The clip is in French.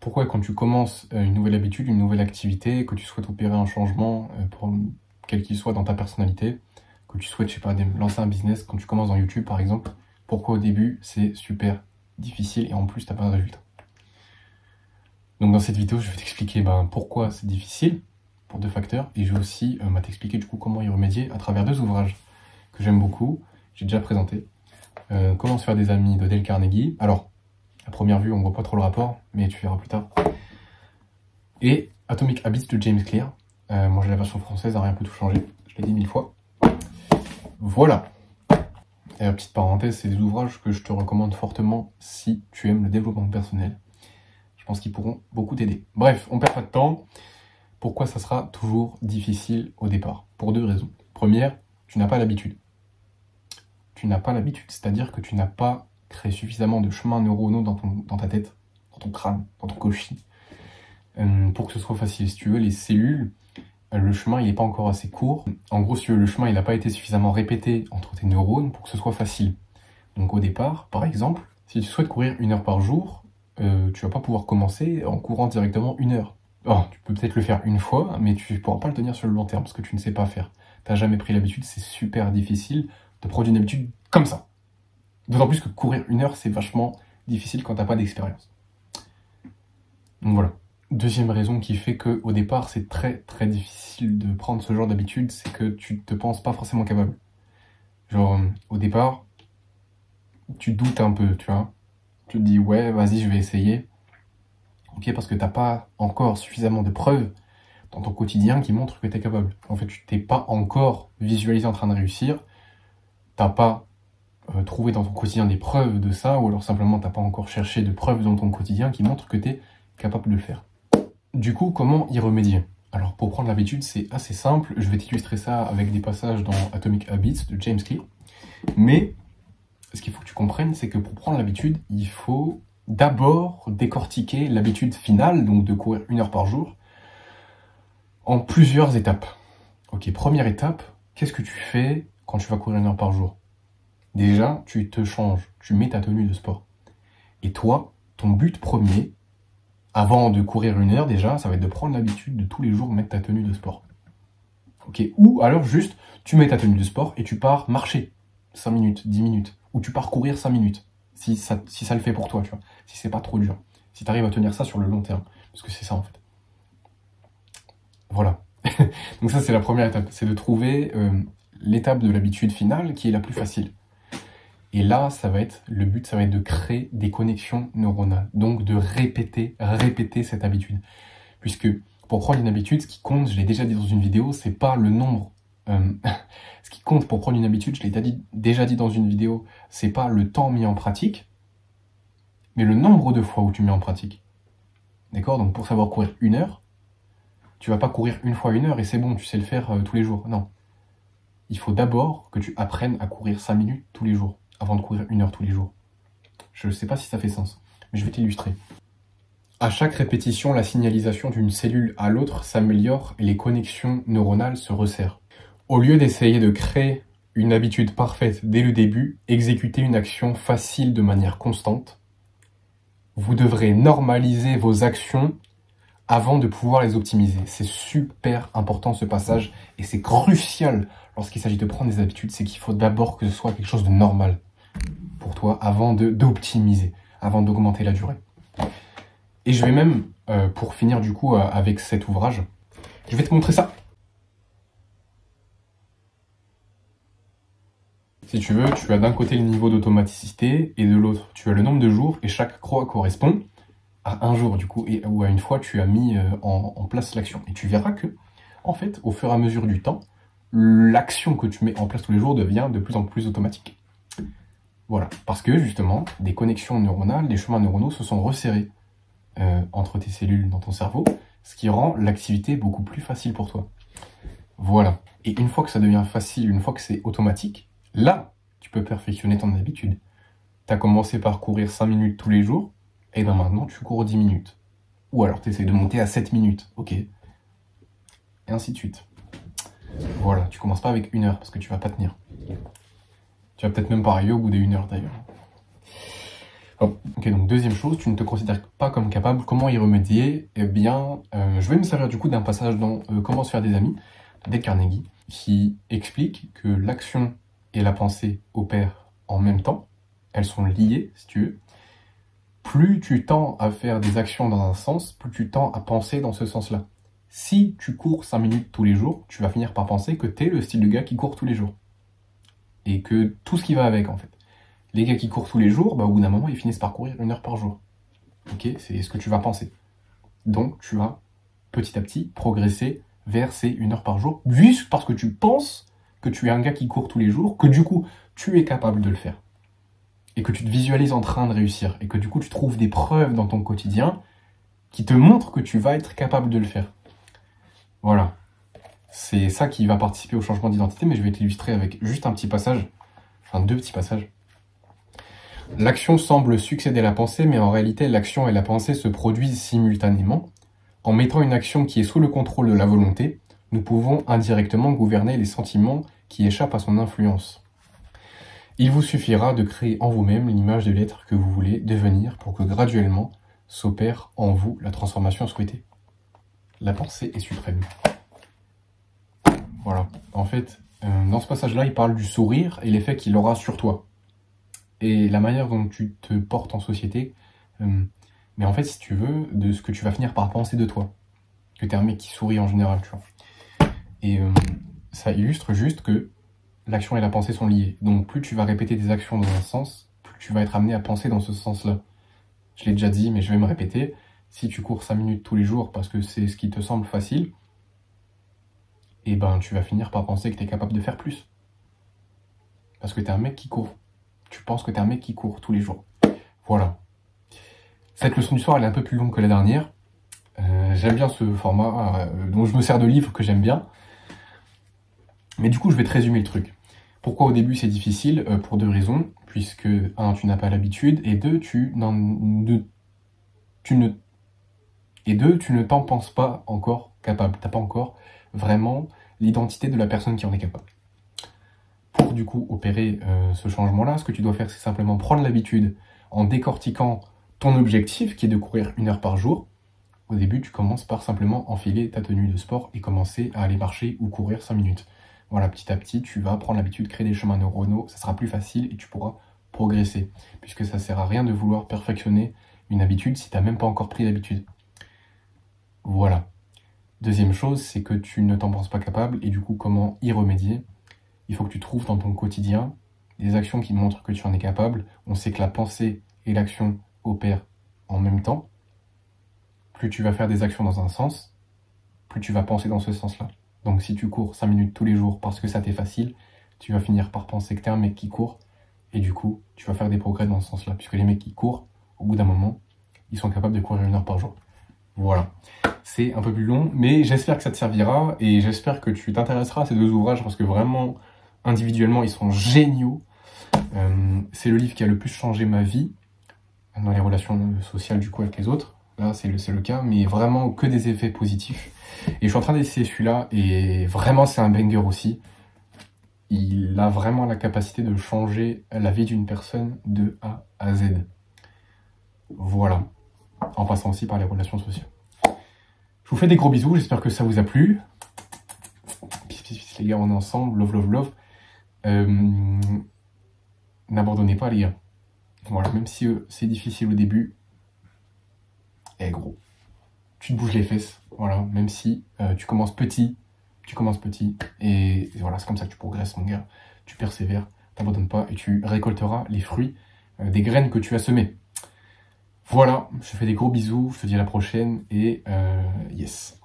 Pourquoi quand tu commences une nouvelle habitude, une nouvelle activité, que tu souhaites opérer un changement, pour quel qu'il soit dans ta personnalité, que tu souhaites, je sais pas, lancer un business, quand tu commences dans YouTube par exemple, pourquoi au début c'est super difficile et en plus t'as pas de résultat. Donc dans cette vidéo, je vais t'expliquer pourquoi c'est difficile, pour 2 facteurs, et je vais aussi t'expliquer du coup comment y remédier à travers 2 ouvrages que j'aime beaucoup, j'ai déjà présenté. Comment se faire des amis de Dale Carnegie. Alors, à première vue, on voit pas trop le rapport, mais tu verras plus tard. Et Atomic Habits de James Clear. Moi j'ai la version française, rien peut tout changer, je l'ai dit 1000 fois. Voilà. Et la petite parenthèse, c'est des ouvrages que je te recommande fortement si tu aimes le développement personnel. Je pense qu'ils pourront beaucoup t'aider. Bref, on perd pas de temps. Pourquoi ça sera toujours difficile au départ? Pour 2 raisons. Première, tu n'as pas l'habitude. Tu n'as pas l'habitude, c'est-à-dire que tu n'as pas créé suffisamment de chemins neuronaux dans ta tête, dans ton crâne, dans ton cauchy, pour que ce soit facile. Si tu veux, les cellules, le chemin il n'est pas encore assez court. En gros, si tu veux, le chemin il n'a pas été suffisamment répété entre tes neurones pour que ce soit facile. Donc au départ, par exemple, si tu souhaites courir 1 heure par jour, tu vas pas pouvoir commencer en courant directement 1 heure. Oh, tu peux peut-être le faire une fois, mais tu ne pourras pas le tenir sur le long terme parce que tu ne sais pas faire. Tu n'as jamais pris l'habitude, c'est super difficile de prendre une habitude comme ça. D'autant plus que courir 1 heure, c'est vachement difficile quand tu n'as pas d'expérience. Donc voilà. Deuxième raison qui fait qu'au départ, c'est très très difficile de prendre ce genre d'habitude, c'est que tu te penses pas forcément capable. Genre, au départ, tu doutes un peu, tu vois. Tu te dis, ouais, vas-y, je vais essayer. Ok, parce que t'as pas encore suffisamment de preuves dans ton quotidien qui montrent que tu es capable. En fait, tu t'es pas encore visualisé en train de réussir, t'as pas trouvé dans ton quotidien des preuves de ça, ou alors simplement t'as pas encore cherché de preuves dans ton quotidien qui montrent que tu es capable de le faire. Du coup, comment y remédier? Alors, pour prendre l'habitude, c'est assez simple. Je vais t'illustrer ça avec des passages dans Atomic Habits de James Clear. Mais, ce qu'il faut que tu comprennes, c'est que pour prendre l'habitude, il faut d'abord décortiquer l'habitude finale, donc de courir 1 heure par jour, en plusieurs étapes. Ok, première étape, qu'est-ce que tu fais quand tu vas courir 1 heure par jour? Déjà, tu te changes, tu mets ta tenue de sport. Et toi, ton but premier, avant de courir 1 heure déjà, ça va être de prendre l'habitude de tous les jours mettre ta tenue de sport. Ok, ou alors juste, tu mets ta tenue de sport et tu pars marcher 5 minutes, 10 minutes, ou tu pars courir 5 minutes, si ça le fait pour toi, tu vois, si c'est pas trop dur, si tu arrives à tenir ça sur le long terme, parce que c'est ça en fait. Voilà. Donc ça c'est la première étape, c'est de trouver l'étape de l'habitude finale qui est la plus facile. Et là, le but, ça va être de créer des connexions neuronales. Donc de répéter cette habitude. Puisque pour prendre une habitude, ce qui compte, je l'ai déjà dit dans une vidéo, c'est pas le nombre. Ce qui compte pour prendre une habitude, je l'ai déjà dit dans une vidéo, c'est pas le temps mis en pratique, mais le nombre de fois où tu mets en pratique. D'accord? Donc pour savoir courir 1 heure, tu vas pas courir 1 fois 1 heure et c'est bon, tu sais le faire tous les jours. Non. Il faut d'abord que tu apprennes à courir 5 minutes tous les jours, avant de courir 1 heure tous les jours. Je ne sais pas si ça fait sens, mais je vais t'illustrer. À chaque répétition, la signalisation d'une cellule à l'autre s'améliore et les connexions neuronales se resserrent. Au lieu d'essayer de créer une habitude parfaite dès le début, exécuter une action facile de manière constante, vous devrez normaliser vos actions avant de pouvoir les optimiser. C'est super important ce passage et c'est crucial lorsqu'il s'agit de prendre des habitudes, c'est qu'il faut d'abord que ce soit quelque chose de normal pour toi avant d'optimiser, avant d'augmenter la durée. Et je vais même, pour finir du coup avec cet ouvrage, je vais te montrer ça. Si tu veux, tu as d'un côté le niveau d'automaticité et de l'autre, tu as le nombre de jours et chaque croix correspond à un jour du coup, ou à une fois tu as mis en place l'action. Et tu verras que, en fait, au fur et à mesure du temps, l'action que tu mets en place tous les jours devient de plus en plus automatique. Voilà, parce que justement, des connexions neuronales, des chemins neuronaux se sont resserrés entre tes cellules dans ton cerveau, ce qui rend l'activité beaucoup plus facile pour toi. Voilà. Et une fois que ça devient facile, une fois que c'est automatique, là, tu peux perfectionner ton habitude. Tu as commencé par courir 5 minutes tous les jours, et bien maintenant tu cours 10 minutes. Ou alors tu essaies de monter à 7 minutes, ok. Et ainsi de suite. Voilà, tu commences pas avec 1 heure, parce que tu vas pas tenir. Tu vas peut-être même pas arriver au bout des 1 heure d'ailleurs. Oh, ok, donc deuxième chose, tu ne te considères pas comme capable. Comment y remédier? Eh bien, je vais me servir du coup d'un passage dans Comment se faire des amis, de Dale Carnegie, qui explique que l'action et la pensée opèrent en même temps. Elles sont liées, si tu veux. Plus tu tends à faire des actions dans un sens, plus tu tends à penser dans ce sens-là. Si tu cours 5 minutes tous les jours, tu vas finir par penser que tu es le style de gars qui court tous les jours. Et que tout ce qui va avec, en fait. Les gars qui courent tous les jours, au bout d'un moment, ils finissent par courir 1 heure par jour. Ok, c'est ce que tu vas penser. Donc, tu vas petit à petit progresser vers ces 1 heure par jour, juste parce que tu penses que tu es un gars qui court tous les jours, que du coup, tu es capable de le faire. Et que tu te visualises en train de réussir. Et que du coup, tu trouves des preuves dans ton quotidien qui te montrent que tu vas être capable de le faire. Voilà. C'est ça qui va participer au changement d'identité, mais je vais t'illustrer avec juste un petit passage, enfin 2 petits passages. L'action semble succéder à la pensée, mais en réalité, l'action et la pensée se produisent simultanément. En mettant une action qui est sous le contrôle de la volonté, nous pouvons indirectement gouverner les sentiments qui échappent à son influence. Il vous suffira de créer en vous-même l'image de l'être que vous voulez devenir pour que graduellement s'opère en vous la transformation souhaitée. La pensée est suprême. Voilà. En fait, dans ce passage-là, il parle du sourire et l'effet qu'il aura sur toi. Et la manière dont tu te portes en société, mais en fait, si tu veux, de ce que tu vas finir par penser de toi. Que t'es un mec qui sourit en général, tu vois. Et ça illustre juste que l'action et la pensée sont liées. Donc plus tu vas répéter des actions dans un sens, plus tu vas être amené à penser dans ce sens-là. Je l'ai déjà dit, mais je vais me répéter. Si tu cours 5 minutes tous les jours parce que c'est ce qui te semble facile, et ben tu vas finir par penser que tu es capable de faire plus. Parce que tu es un mec qui court. Tu penses que tu es un mec qui court tous les jours. Voilà. Cette leçon du soir, elle est un peu plus longue que la dernière. J'aime bien ce format, dont je me sers de livres que j'aime bien. Mais du coup, je vais te résumer le truc. Pourquoi au début c'est difficile? Pour 2 raisons. Puisque, 1, tu n'as pas l'habitude, et 2, tu ne t'en penses pas encore capable. T'as pas encore vraiment l'identité de la personne qui en est capable. Pour du coup opérer ce changement-là, ce que tu dois faire, c'est simplement prendre l'habitude en décortiquant ton objectif, qui est de courir 1 heure par jour. Au début, tu commences par simplement enfiler ta tenue de sport et commencer à aller marcher ou courir 5 minutes. Voilà, petit à petit, tu vas prendre l'habitude de créer des chemins neuronaux, ça sera plus facile et tu pourras progresser. Puisque ça sert à rien de vouloir perfectionner une habitude si tu n'as même pas encore pris l'habitude. Voilà. Deuxième chose, c'est que tu ne t'en penses pas capable et du coup, comment y remédier? Il faut que tu trouves dans ton quotidien des actions qui montrent que tu en es capable. On sait que la pensée et l'action opèrent en même temps. Plus tu vas faire des actions dans un sens, plus tu vas penser dans ce sens-là. Donc si tu cours 5 minutes tous les jours parce que ça t'est facile, tu vas finir par penser que t'es un mec qui court, et du coup, tu vas faire des progrès dans ce sens-là. Puisque les mecs qui courent, au bout d'un moment, ils sont capables de courir 1 heure par jour. Voilà. C'est un peu plus long, mais j'espère que ça te servira, et j'espère que tu t'intéresseras à ces 2 ouvrages, parce que vraiment, individuellement, ils sont géniaux. C'est le livre qui a le plus changé ma vie, dans les relations sociales du coup avec les autres. Là, c'est le cas, mais vraiment que des effets positifs. Et je suis en train d'essayer celui-là, et vraiment, c'est un banger aussi. Il a vraiment la capacité de changer la vie d'une personne de A à Z. Voilà. En passant aussi par les relations sociales. Je vous fais des gros bisous, j'espère que ça vous a plu. Peace, peace, peace, les gars, on est ensemble. Love, love, love. N'abandonnez pas, les gars. Voilà, même si c'est difficile au début. Gros, tu te bouges les fesses. Voilà, même si tu commences petit. Et voilà, c'est comme ça que tu progresses, mon gars. Tu persévères, t'abandonnes pas et tu récolteras les fruits des graines que tu as semées. Voilà, je te fais des gros bisous, je te dis à la prochaine et yes.